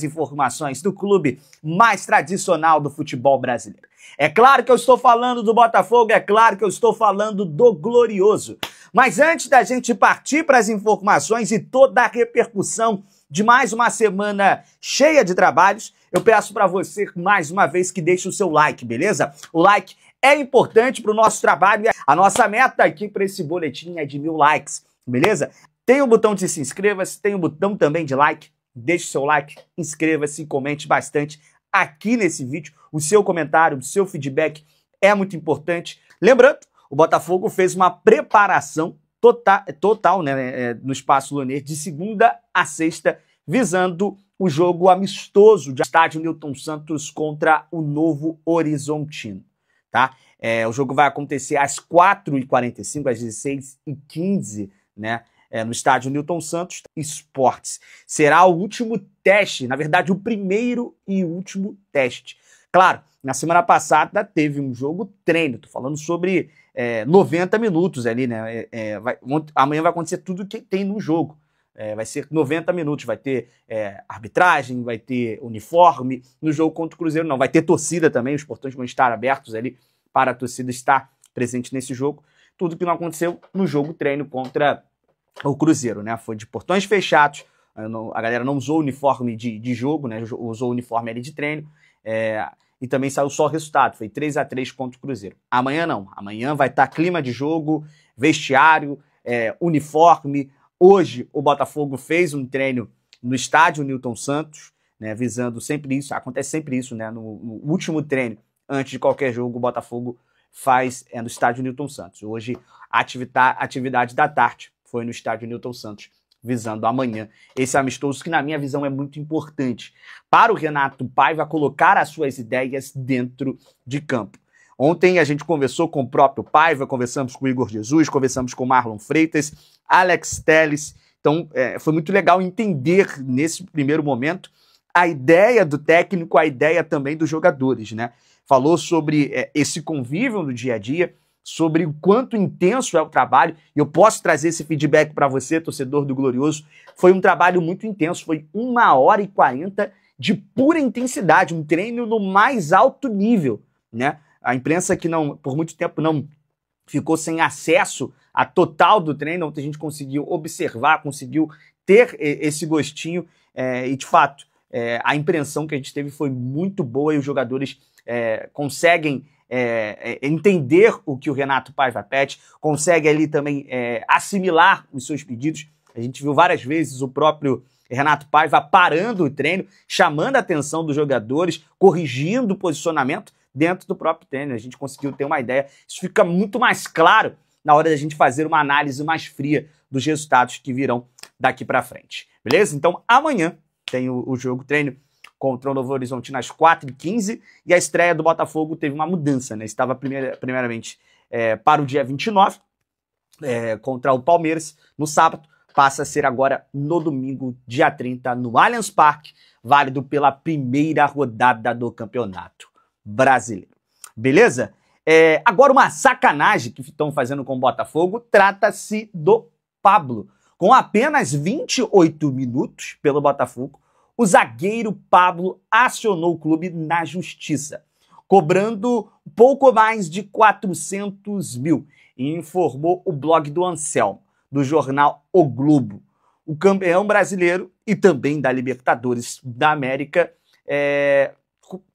Informações do clube mais tradicional do futebol brasileiro. É claro que eu estou falando do Botafogo, é claro que eu estou falando do Glorioso. Mas antes da gente partir para as informações e toda a repercussão de mais uma semana cheia de trabalhos, eu peço para você, mais uma vez, que deixe o seu like, beleza? O like é importante para o nosso trabalho. A nossa meta aqui para esse boletim é de 1000 likes, beleza? Tem o botão de se inscreva-se, tem o botão também de like. Deixe seu like, inscreva-se e comente bastante aqui nesse vídeo. O seu comentário, o seu feedback é muito importante. Lembrando, o Botafogo fez uma preparação total, né, no Espaço Loner de segunda a sexta, visando o jogo amistoso de estádio Newton Santos contra o Novo Horizontino. Tá? O jogo vai acontecer às 4h45, às 16h15, né? No estádio Newton Santos Esportes. Será o último teste, na verdade o primeiro e último teste. Claro, na semana passada teve um jogo treino, tô falando sobre 90 minutos ali, né? Amanhã vai acontecer tudo que tem no jogo. Vai ser 90 minutos, vai ter arbitragem, vai ter uniforme. No jogo contra o Cruzeiro não, vai ter torcida também, os portões vão estar abertos ali para a torcida estar presente nesse jogo. Tudo que não aconteceu no jogo treino contra o Cruzeiro, né? Foi de portões fechados, a galera não usou uniforme de jogo, né? Usou uniforme ali de treino, e também saiu só o resultado, foi 3-3 contra o Cruzeiro. Amanhã não, amanhã vai estar clima de jogo, vestiário, uniforme. Hoje o Botafogo fez um treino no estádio Newton Santos, né? Visando sempre isso, acontece sempre isso, né? No último treino, antes de qualquer jogo, o Botafogo faz no estádio Newton Santos. Hoje a atividade da tarde foi no estádio Newton Santos, visando amanhã esse amistoso que, na minha visão, é muito importante para o Renato Paiva colocar as suas ideias dentro de campo. Ontem a gente conversou com o próprio Paiva, conversamos com o Igor Jesus, conversamos com o Marlon Freitas, Alex Telles. Então, foi muito legal entender, nesse primeiro momento, a ideia do técnico, a ideia também dos jogadores, né? Falou sobre esse convívio no dia a dia, sobre o quanto intenso é o trabalho, e eu posso trazer esse feedback para você, torcedor do Glorioso. Foi um trabalho muito intenso, foi 1h40 de pura intensidade, um treino no mais alto nível, né? A imprensa que por muito tempo não ficou sem acesso a total do treino, onde a gente conseguiu observar, conseguiu ter esse gostinho, e de fato, a impressão que a gente teve foi muito boa, e os jogadores conseguem entender o que o Renato Paiva pede, consegue ali também assimilar os seus pedidos. A gente viu várias vezes o próprio Renato Paiva parando o treino, chamando a atenção dos jogadores, corrigindo o posicionamento dentro do próprio treino. A gente conseguiu ter uma ideia. Isso fica muito mais claro na hora da gente fazer uma análise mais fria dos resultados que virão daqui para frente. Beleza? Então amanhã tem o jogo treino contra o Novo Horizontino às 4h15, e a estreia do Botafogo teve uma mudança, né? Estava primeiramente para o dia 29, contra o Palmeiras, no sábado, passa a ser agora no domingo, dia 30, no Allianz Parque, válido pela primeira rodada do Campeonato Brasileiro. Beleza? Agora, uma sacanagem que estão fazendo com o Botafogo, trata-se do Pablo. Com apenas 28 minutos pelo Botafogo, o zagueiro Pablo acionou o clube na justiça, cobrando pouco mais de 400 mil, e informou o blog do Anselmo, do jornal O Globo. O campeão brasileiro e também da Libertadores da América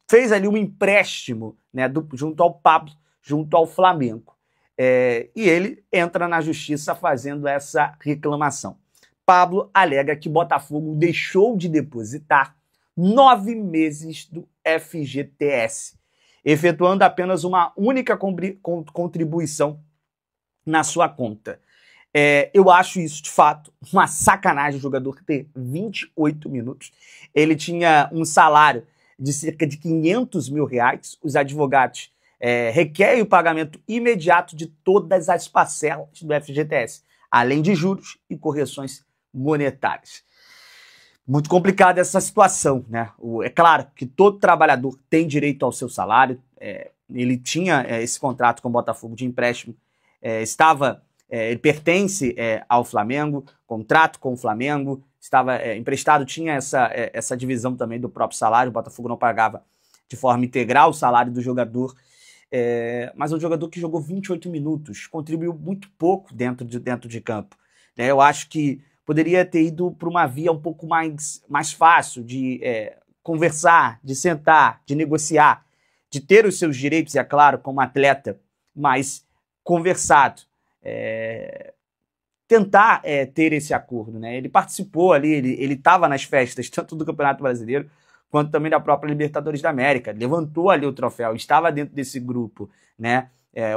fez ali um empréstimo, né, junto ao Pablo, junto ao Flamengo. E ele entra na justiça fazendo essa reclamação. Pablo alega que Botafogo deixou de depositar 9 meses do FGTS, efetuando apenas uma única contribuição na sua conta. Eu acho isso, de fato, uma sacanagem o jogador ter 28 minutos. Ele tinha um salário de cerca de 500 mil reais. Os advogados requerem o pagamento imediato de todas as parcelas do FGTS, além de juros e correções monetárias. Muito complicada essa situação, né? É claro que todo trabalhador tem direito ao seu salário. Ele tinha esse contrato com o Botafogo de empréstimo, ele pertence ao Flamengo, contrato com o Flamengo, estava emprestado, tinha essa divisão também do próprio salário, o Botafogo não pagava de forma integral o salário do jogador, mas é um jogador que jogou 28 minutos, contribuiu muito pouco dentro de campo. Eu acho que poderia ter ido para uma via um pouco mais fácil de conversar, de sentar, de negociar, de ter os seus direitos, é claro, como atleta, mas conversado. Tentar ter esse acordo, né? Ele participou ali, ele estava nas festas, tanto do Campeonato Brasileiro, quanto também da própria Libertadores da América, levantou ali o troféu, estava dentro desse grupo, né?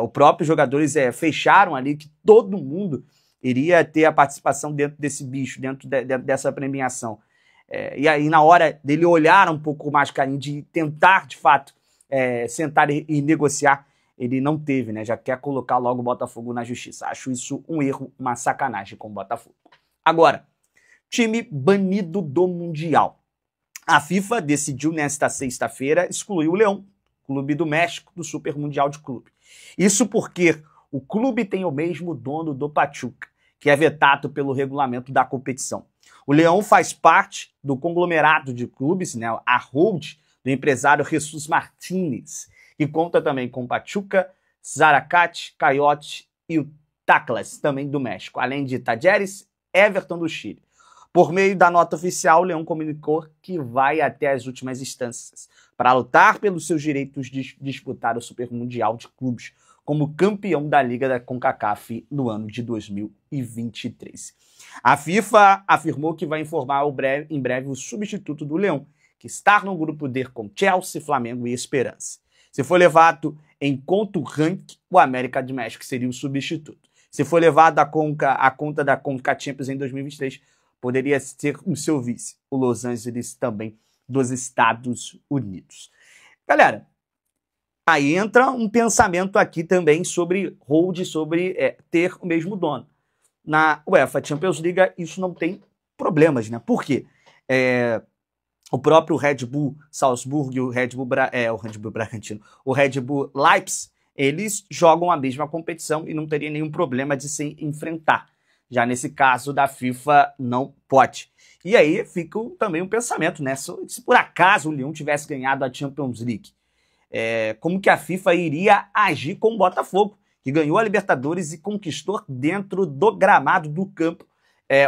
Os próprios jogadores fecharam ali que todo mundo iria ter a participação dentro desse bicho, dentro dessa premiação. E aí, na hora dele olhar um pouco mais carinho, de tentar, de fato, sentar e negociar, ele não teve, né? Já quer colocar logo o Botafogo na justiça. Acho isso um erro, uma sacanagem com o Botafogo. Agora, time banido do Mundial. A FIFA decidiu nesta sexta-feira excluir o Leão, clube do México, do Super Mundial de Clube. Isso porque o clube tem o mesmo dono do Pachuca, que é vetado pelo regulamento da competição. O Leão faz parte do conglomerado de clubes, né, a hold do empresário Jesus Martínez, que conta também com Pachuca, Zaracate, Coyote e o Taclas, também do México, além de Talleres, Everton do Chile. Por meio da nota oficial, o Leão comunicou que vai até as últimas instâncias para lutar pelos seus direitos de disputar o Super Mundial de Clubes como campeão da Liga da CONCACAF no ano de 2023. A FIFA afirmou que vai informar em breve o substituto do Leão, que está no grupo D com Chelsea, Flamengo e Esperança. Se for levado em conta o ranking, o América de México seria o substituto. Se for levado a conta da CONCACAF Champions em 2023, poderia ser o seu vice, o Los Angeles também dos Estados Unidos. Galera, aí entra um pensamento aqui também sobre hold, sobre ter o mesmo dono. Na UEFA Champions League isso não tem problemas, né? Por quê? O próprio Red Bull Salzburg e o Red Bull Bragantino, o Red Bull Leipzig, eles jogam a mesma competição e não teria nenhum problema de se enfrentar. Já nesse caso da FIFA, não pode. E aí fica também um pensamento, né? Se por acaso o Lyon tivesse ganhado a Champions League, como que a FIFA iria agir com o Botafogo, que ganhou a Libertadores e conquistou dentro do gramado do campo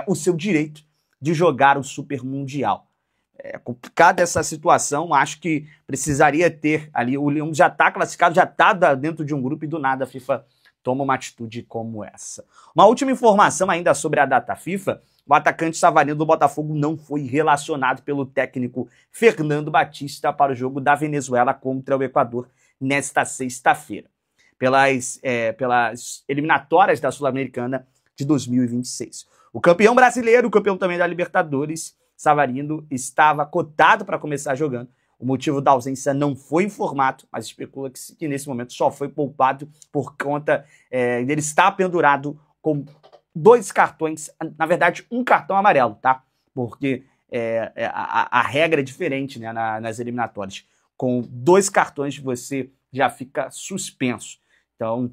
o seu direito de jogar o Super Mundial. É complicada essa situação, acho que precisaria ter ali, o Lyon já está classificado, já está dentro de um grupo e do nada a FIFA toma uma atitude como essa. Uma última informação ainda sobre a data FIFA, o atacante Savarino do Botafogo não foi relacionado pelo técnico Fernando Batista para o jogo da Venezuela contra o Equador nesta sexta-feira, pelas eliminatórias da Sul-Americana de 2026. O campeão brasileiro, o campeão também da Libertadores, Savarino, estava cotado para começar jogando. O motivo da ausência não foi informado, mas especula que nesse momento só foi poupado por conta dele estar pendurado com 2 cartões, na verdade um cartão amarelo, tá? Porque a regra é diferente, né, nas eliminatórias. Com 2 cartões você já fica suspenso. Então,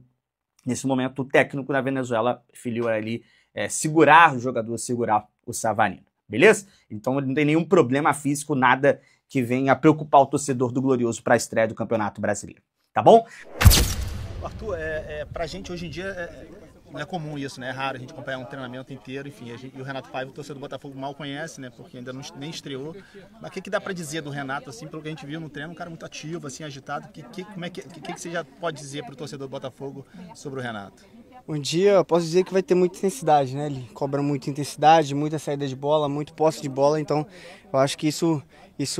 nesse momento, o técnico da Venezuela preferiu ali segurar o jogador, segurar o Savarino. Beleza? Então não tem nenhum problema físico, nada que venha preocupar o torcedor do Glorioso para a estreia do Campeonato Brasileiro. Tá bom? Arthur, pra gente hoje em dia não é comum isso, né? É raro a gente acompanhar um treinamento inteiro, enfim. E o Renato Paiva, o torcedor do Botafogo, mal conhece, né? Porque ainda nem estreou. Mas o que dá pra dizer do Renato, assim, pelo que a gente viu no treino, um cara muito ativo, assim, agitado. O que você já pode dizer pro torcedor do Botafogo sobre o Renato? Um dia eu posso dizer que vai ter muita intensidade, né? Ele cobra muita intensidade, muita saída de bola, muito posse de bola, então eu acho que isso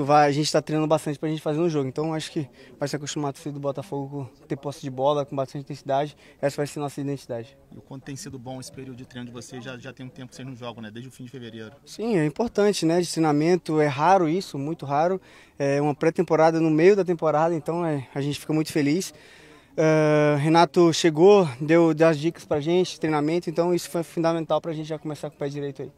vai, a gente está treinando bastante para a gente fazer um jogo, então acho que vai se acostumar a torcida do Botafogo com ter posse de bola, com bastante intensidade, essa vai ser a nossa identidade. E o quanto tem sido bom esse período de treino de vocês, já tem um tempo que vocês não jogam, né? Desde o fim de fevereiro. Sim, é importante, né? De treinamento, é raro isso, muito raro, é uma pré-temporada no meio da temporada, então a gente fica muito feliz. Renato chegou, deu as dicas pra gente, treinamento, então isso foi fundamental pra gente já começar com o pé direito aí.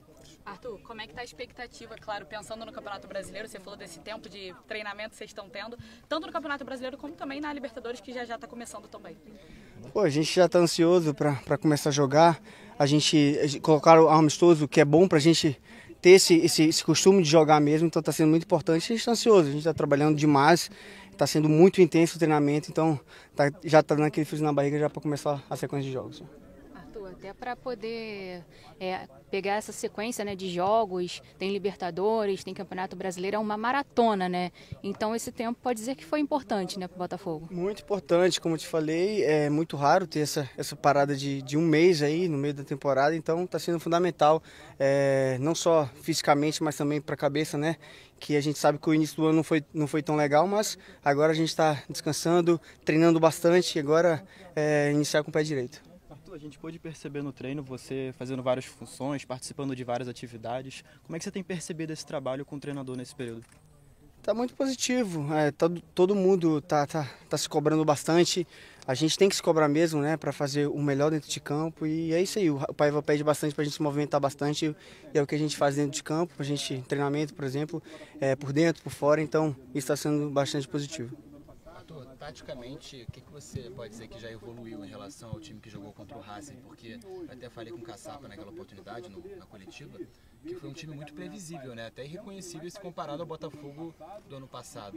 Arthur, como é que tá a expectativa, claro, pensando no Campeonato Brasileiro, você falou desse tempo de treinamento que vocês estão tendo, tanto no Campeonato Brasileiro como também na Libertadores, que já tá começando também. Pô, a gente já tá ansioso pra começar a jogar, a gente colocar o amistoso, que é bom pra gente ter esse costume de jogar mesmo, então está sendo muito importante. A gente está ansioso, a gente está trabalhando demais, está sendo muito intenso o treinamento, então já está dando aquele frio na barriga já para começar a sequência de jogos. Até para poder pegar essa sequência, né, de jogos, tem Libertadores, tem Campeonato Brasileiro, é uma maratona, né? Então esse tempo pode dizer que foi importante, né, para o Botafogo. Muito importante, como eu te falei, é muito raro ter essa parada de um mês aí no meio da temporada, então está sendo fundamental, não só fisicamente, mas também para a cabeça, né? Que a gente sabe que o início do ano não foi tão legal, mas agora a gente está descansando, treinando bastante e agora iniciar com o pé direito. A gente pôde perceber no treino você fazendo várias funções, participando de várias atividades. Como é que você tem percebido esse trabalho com o treinador nesse período? Tá muito positivo. Todo mundo tá se cobrando bastante. A gente tem que se cobrar mesmo, né, para fazer o melhor dentro de campo. E é isso aí. O Paiva pede bastante para a gente se movimentar bastante. E é o que a gente faz dentro de campo, para a gente treinamento, por exemplo, por dentro, por fora. Então isso está sendo bastante positivo. Taticamente, o que você pode dizer que já evoluiu em relação ao time que jogou contra o Racing? Porque eu até falei com o Caçapa naquela oportunidade, na coletiva, que foi um time muito previsível, né? Até irreconhecível se comparado ao Botafogo do ano passado.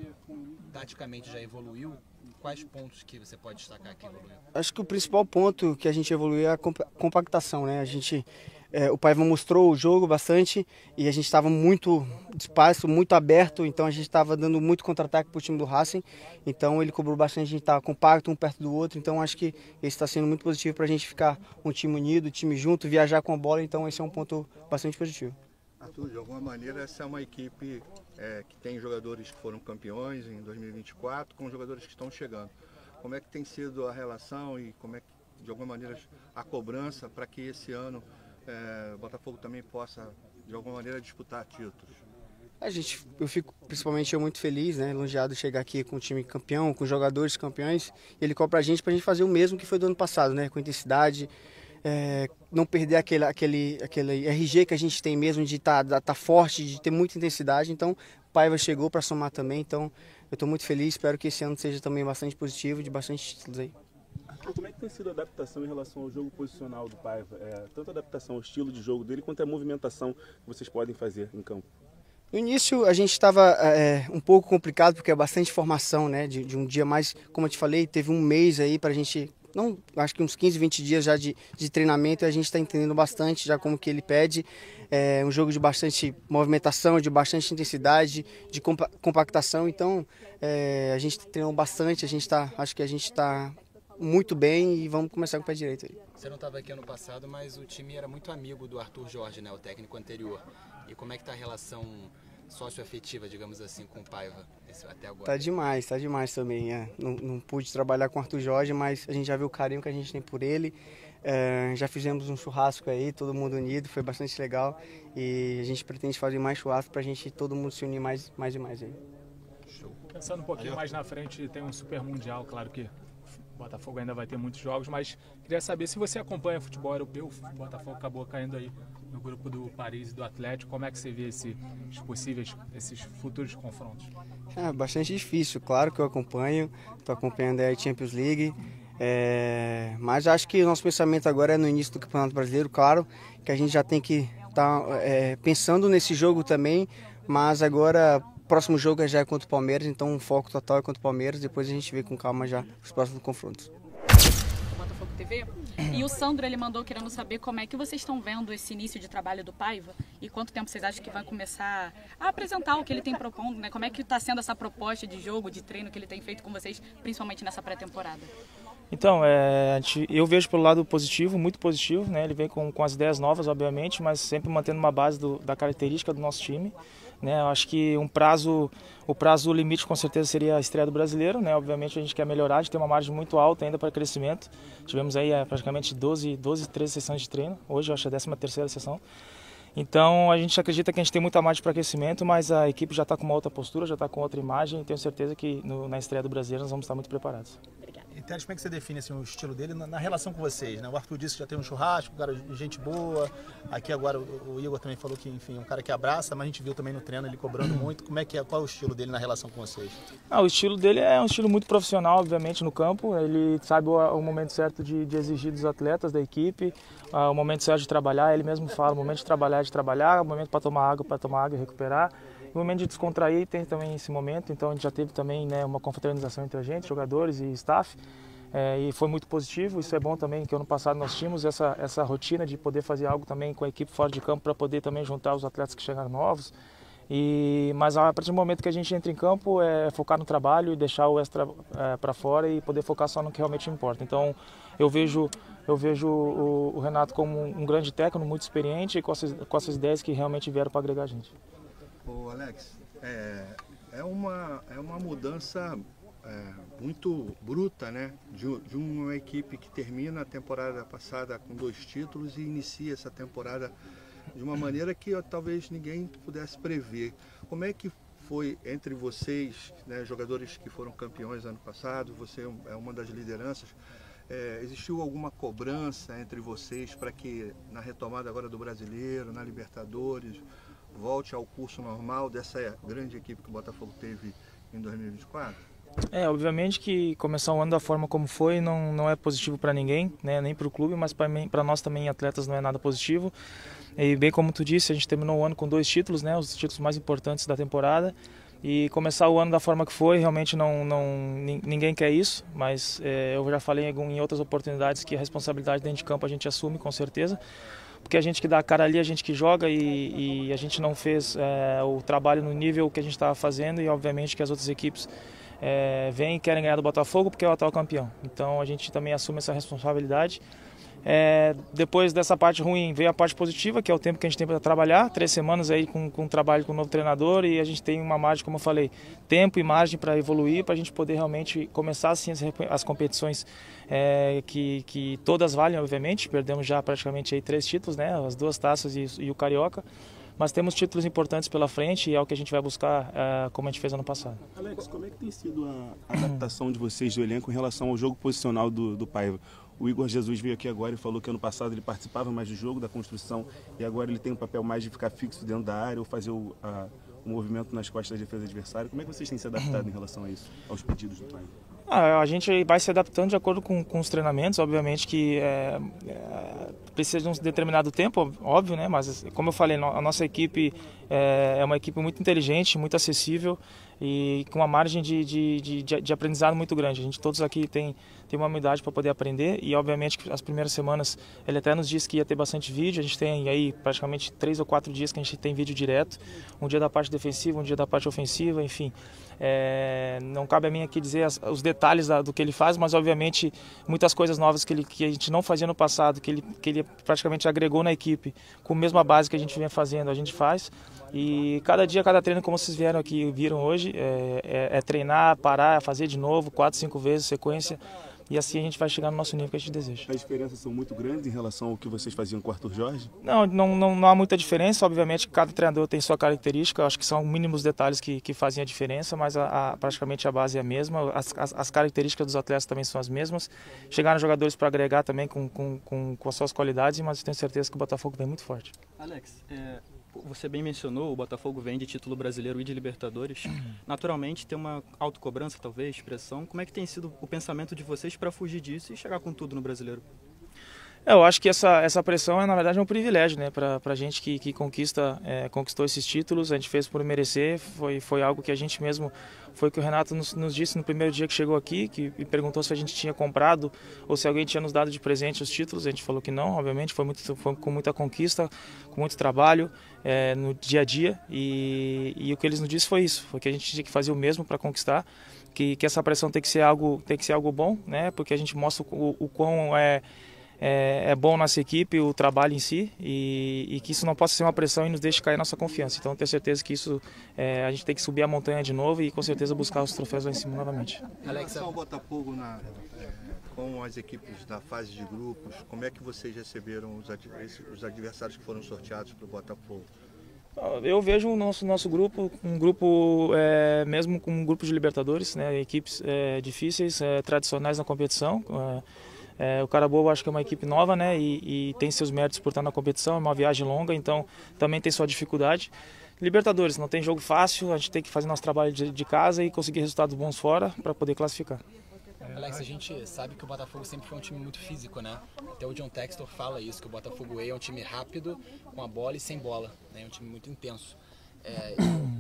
Taticamente já evoluiu? Quais pontos que você pode destacar que evoluiu? Acho que o principal ponto que a gente evoluiu é a compactação, né? O Paiva mostrou o jogo bastante e a gente estava muito espaço, muito aberto, então a gente estava dando muito contra-ataque para o time do Racing, então ele cobrou bastante, a gente estava compacto, um perto do outro, então acho que isso está sendo muito positivo para a gente ficar um time unido, um time junto, viajar com a bola, então esse é um ponto bastante positivo. Arthur, de alguma maneira essa é uma equipe que tem jogadores que foram campeões em 2024 com jogadores que estão chegando. Como é que tem sido a relação e como é que, de alguma maneira, a cobrança para que esse ano o Botafogo também possa, de alguma maneira, disputar títulos? Eu fico, principalmente eu, muito feliz, né, elogiado de chegar aqui com um time campeão, com jogadores campeões, e ele cobra a gente fazer o mesmo que foi do ano passado, né, com intensidade, não perder aquele RG que a gente tem mesmo de tá forte, de ter muita intensidade. Então o Paiva chegou para somar também, então eu estou muito feliz, espero que esse ano seja também bastante positivo, de bastante títulos aí. Como é que tem sido a adaptação em relação ao jogo posicional do Paiva? Tanto a adaptação ao estilo de jogo dele, quanto a movimentação que vocês podem fazer em campo? No início a gente estava um pouco complicado, porque é bastante formação, né, de um dia mais, como eu te falei, teve um mês aí para a gente, não, acho que uns 15, 20 dias já de treinamento, e a gente está entendendo bastante já como que ele pede. Um jogo de bastante movimentação, de bastante intensidade, de compactação, então a gente treinou bastante, acho que a gente está muito bem e vamos começar com o pé direito aí. Você não estava aqui ano passado, mas o time era muito amigo do Arthur Jorge, né, o técnico anterior. E como é que está a relação socioafetiva, digamos assim, com o Paiva até agora? Tá demais também. Não pude trabalhar com o Arthur Jorge, mas a gente já viu o carinho que a gente tem por ele. Já fizemos um churrasco aí, todo mundo unido, foi bastante legal. E a gente pretende fazer mais churrasco para a gente todo mundo se unir mais e mais aí. Show. Pensando um pouquinho mais na frente, tem um Super Mundial, claro que o Botafogo ainda vai ter muitos jogos, mas queria saber se você acompanha futebol europeu. O Botafogo acabou caindo aí no grupo do Paris e do Atlético. Como é que você vê esses futuros confrontos? Bastante difícil, claro que eu acompanho. Estou acompanhando a Champions League. Mas acho que o nosso pensamento agora é no início do Campeonato Brasileiro. Claro que a gente já tem que estar pensando nesse jogo também, mas agora o próximo jogo já é contra o Palmeiras, então o foco total é contra o Palmeiras. Depois a gente vê com calma já os próximos confrontos. Botafogo TV. E o Sandro, ele mandou querendo saber como é que vocês estão vendo esse início de trabalho do Paiva e quanto tempo vocês acham que vai começar a apresentar o que ele tem propondo, né? Como é que está sendo essa proposta de jogo, de treino que ele tem feito com vocês, principalmente nessa pré-temporada? Então, eu vejo pelo lado positivo, muito positivo, né? Ele vem com as ideias novas, obviamente, mas sempre mantendo uma base da característica do nosso time, né? Eu acho que o prazo limite com certeza seria a estreia do Brasileiro, né? Obviamente a gente quer melhorar, a gente tem uma margem muito alta ainda para crescimento. Tivemos aí praticamente 12, 13 sessões de treino, hoje eu acho a 13ª sessão. Então a gente acredita que a gente tem muita margem para crescimento, mas a equipe já está com uma outra postura, já está com outra imagem, e tenho certeza que na estreia do Brasileiro nós vamos estar muito preparados. Obrigada. Teres, como é que você define assim, o estilo dele na relação com vocês, né? O Arthur disse que já tem um churrasco, um cara de gente boa. Aqui agora o Igor também falou que, enfim, é um cara que abraça, mas a gente viu também no treino ele cobrando muito. Como é que é? Qual é o estilo dele na relação com vocês? O estilo dele é um estilo muito profissional, obviamente, no campo. Ele sabe o momento certo de exigir dos atletas, da equipe, o momento certo de trabalhar. Ele mesmo fala, o momento de trabalhar, o momento para tomar água e recuperar. O momento de descontrair tem também esse momento, então a gente já teve também, né, uma confraternização entre a gente, jogadores e staff, e foi muito positivo. Isso é bom também, que ano passado nós tínhamos essa rotina de poder fazer algo também com a equipe fora de campo para poder também juntar os atletas que chegaram novos. Mas a partir do momento que a gente entra em campo é focar no trabalho e deixar o extra para fora e poder focar só no que realmente importa. Então eu vejo o Renato como um grande técnico, muito experiente e com essas ideias que realmente vieram para agregar a gente. Ô Alex, é uma mudança muito bruta, né? De uma equipe que termina a temporada passada com 2 títulos e inicia essa temporada de uma maneira que talvez ninguém pudesse prever. Como é que foi entre vocês, né, jogadores que foram campeões ano passado, você é uma das lideranças, existiu alguma cobrança entre vocês para que na retomada agora do Brasileiro, na Libertadores, volte ao curso normal dessa grande equipe que o Botafogo teve em 2024? Obviamente que começar o ano da forma como foi não é positivo para ninguém, né? Nem para o clube, mas para nós também, atletas, não é nada positivo. E bem como tu disse, a gente terminou o ano com 2 títulos, né? Os títulos mais importantes da temporada. E começar o ano da forma que foi, realmente ninguém quer isso, mas eu já falei em outras oportunidades que a responsabilidade dentro de campo a gente assume com certeza. Porque a gente que dá a cara ali, a gente que joga e a gente não fez o trabalho no nível que a gente estava fazendo e obviamente que as outras equipes vêm e querem ganhar do Botafogo porque é o atual campeão. Então a gente também assume essa responsabilidade. Depois dessa parte ruim veio a parte positiva, que é o tempo que a gente tem para trabalhar, 3 semanas aí com trabalho com o novo treinador e a gente tem uma margem, como eu falei, tempo e margem para evoluir, para a gente poder realmente começar assim as competições que todas valem, obviamente. Perdemos já praticamente aí 3 títulos, né, as 2 taças e o Carioca. Mas temos títulos importantes pela frente e é o que a gente vai buscar, como a gente fez ano passado. Alex, como é que tem sido a adaptação de vocês do elenco em relação ao jogo posicional do Paiva? O Igor Jesus veio aqui agora e falou que ano passado ele participava mais do jogo, da construção, e agora ele tem um papel mais de ficar fixo dentro da área ou fazer o movimento nas costas da defesa adversária. Como é que vocês têm se adaptado em relação a isso, aos pedidos do Paiva? A gente vai se adaptando de acordo com os treinamentos, obviamente que precisa de um determinado tempo, óbvio, né? Mas como eu falei, a nossa equipe é uma equipe muito inteligente, muito acessível e com uma margem de aprendizado muito grande. A gente todos aqui tem uma humildade para poder aprender e obviamente que as primeiras semanas ele até nos disse que ia ter bastante vídeo. A gente tem aí praticamente 3 ou 4 dias que a gente tem vídeo direto, um dia da parte defensiva, um dia da parte ofensiva, enfim. Não cabe a mim aqui dizer os detalhes do que ele faz, mas obviamente muitas coisas novas que a gente não fazia no passado, que ele praticamente agregou na equipe, com a mesma base que a gente vinha fazendo, a gente faz. E cada dia, cada treino, como vocês viram hoje, é treinar, parar, fazer de novo, 4, 5 vezes, sequência. E assim a gente vai chegar no nosso nível que a gente deseja. As diferenças são muito grandes em relação ao que vocês faziam com o Arthur Jorge? Não há muita diferença. Obviamente, cada treinador tem sua característica. Eu acho que são mínimos detalhes que fazem a diferença, mas praticamente a base é a mesma. As características dos atletas também são as mesmas. Chegaram jogadores para agregar também com as suas qualidades, mas eu tenho certeza que o Botafogo vem muito forte. Alex, você bem mencionou, o Botafogo vem de título brasileiro e de Libertadores. Naturalmente tem uma autocobrança, talvez, pressão. Como é que tem sido o pensamento de vocês para fugir disso e chegar com tudo no Brasileiro? Eu acho que essa pressão na verdade, é um privilégio, né? Para a gente que conquistou esses títulos, a gente fez por merecer, foi algo que a gente mesmo, foi o que o Renato nos disse no primeiro dia que chegou aqui, que me perguntou se a gente tinha comprado ou se alguém tinha nos dado de presente os títulos. A gente falou que não, obviamente, foi com muita conquista, com muito trabalho no dia a dia, e o que eles nos disse foi isso, foi que a gente tinha que fazer o mesmo para conquistar, que essa pressão tem que ser algo bom, né? Porque a gente mostra o quão é bom nossa equipe, o trabalho em si, e que isso não possa ser uma pressão e nos deixe cair nossa confiança. Então eu tenho certeza que isso a gente tem que subir a montanha de novo e com certeza buscar os troféus lá em cima novamente. Alex, o Botafogo com as equipes da fase de grupos, como é que vocês receberam os adversários que foram sorteados para o Botafogo? Eu vejo o nosso grupo, um grupo mesmo com um grupo de Libertadores, né, equipes difíceis, tradicionais na competição. O Carabobo acho que é uma equipe nova, né, e tem seus méritos por estar na competição, é uma viagem longa, então também tem sua dificuldade. Libertadores, não tem jogo fácil, a gente tem que fazer nosso trabalho de casa e conseguir resultados bons fora para poder classificar. Alex, a gente sabe que o Botafogo sempre foi um time muito físico, né? Até o John Textor fala isso, que o Botafogo Way é um time rápido, com a bola e sem bola, né? É um time muito intenso.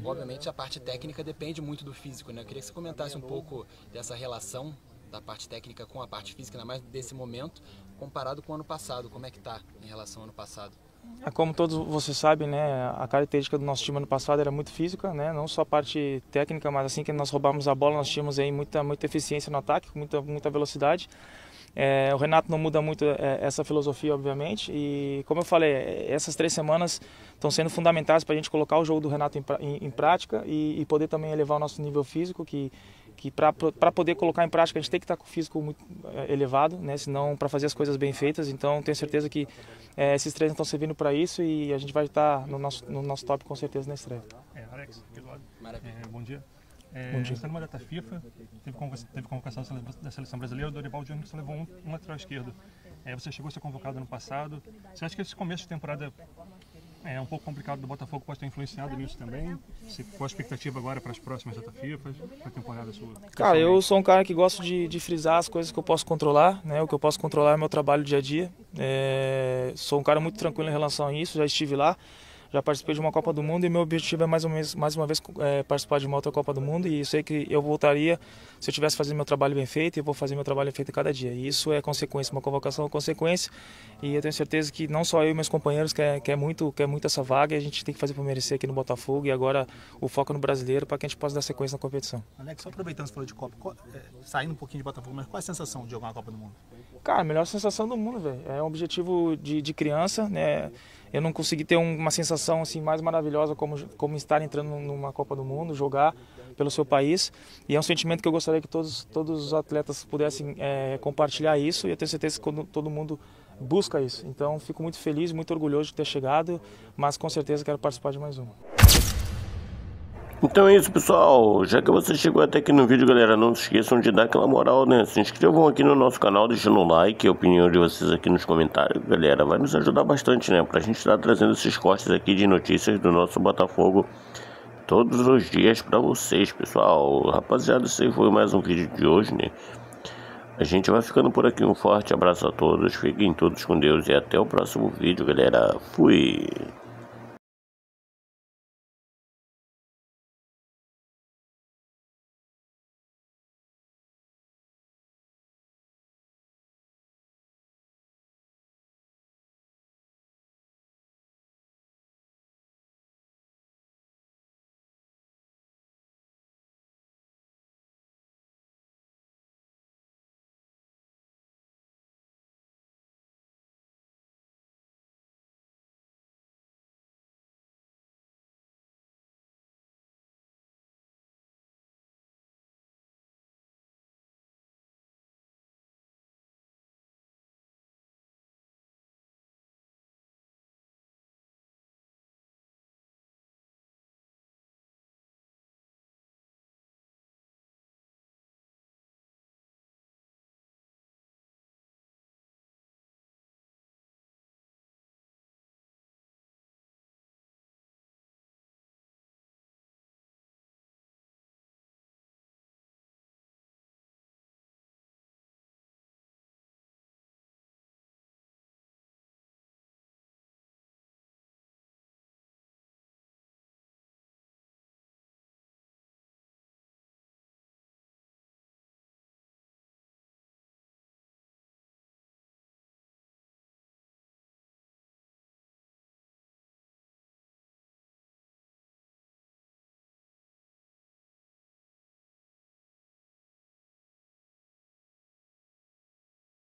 Obviamente a parte técnica depende muito do físico, né? Eu queria que você comentasse um pouco dessa relação da parte técnica com a parte física, ainda mais desse momento, comparado com o ano passado. Como é que está em relação ao ano passado? Como todos vocês sabem, né, a característica do nosso time ano passado era muito física, né, não só a parte técnica, mas assim que nós roubamos a bola, nós tínhamos aí muita eficiência no ataque, muita velocidade. O Renato não muda muito essa filosofia, obviamente, e como eu falei, essas 3 semanas estão sendo fundamentais para a gente colocar o jogo do Renato em prática e poder também elevar o nosso nível físico, que para poder colocar em prática a gente tem que estar com o físico muito elevado, né? Senão para fazer as coisas bem feitas. Então tenho certeza que esses treinos estão servindo para isso e a gente vai estar no nosso top com certeza na estreia. Alex, Eduardo, bom dia. Bom dia. Você está numa data FIFA, teve convocação da seleção brasileira, o Dorival Júnior só levou um lateral esquerdo. Você chegou a ser convocado no passado. Você acha que esse começo de temporada é um pouco complicado do Botafogo, pode ter influenciado nisso também? Qual a expectativa agora para as próximas data FIFA, para a temporada sua? Cara, eu sou um cara que gosto de frisar as coisas que eu posso controlar, né? O que eu posso controlar é meu trabalho dia a dia. Sou um cara muito tranquilo em relação a isso, já estive lá. Já participei de uma Copa do Mundo e meu objetivo é mais uma vez participar de uma outra Copa do Mundo, e eu sei que eu voltaria se eu tivesse fazendo meu trabalho bem feito, e eu vou fazer meu trabalho bem feito cada dia. E isso é consequência, uma convocação é consequência, e eu tenho certeza que não só eu e meus companheiros quer muito essa vaga, e a gente tem que fazer para merecer aqui no Botafogo, e agora o foco no brasileiro para que a gente possa dar sequência na competição. Alex, só aproveitando que você falou de Copa, saindo um pouquinho de Botafogo, mas qual é a sensação de jogar uma Copa do Mundo? Cara, a melhor sensação do mundo, velho. É um objetivo de criança, né? Eu não consegui ter uma sensação assim mais maravilhosa como estar entrando numa Copa do Mundo, jogar pelo seu país. E é um sentimento que eu gostaria que todos os atletas pudessem compartilhar isso, e eu tenho certeza que todo mundo busca isso. Então fico muito feliz, muito orgulhoso de ter chegado, mas com certeza quero participar de mais uma. Então é isso, pessoal. Já que você chegou até aqui no vídeo, galera, não se esqueçam de dar aquela moral, né? Se inscrevam aqui no nosso canal, deixando um like, a opinião de vocês aqui nos comentários, galera. Vai nos ajudar bastante, né? Pra gente estar trazendo esses cortes aqui de notícias do nosso Botafogo todos os dias pra vocês, pessoal. Rapaziada, esse aí foi mais um vídeo de hoje, né? A gente vai ficando por aqui. Um forte abraço a todos. Fiquem todos com Deus e até o próximo vídeo, galera. Fui!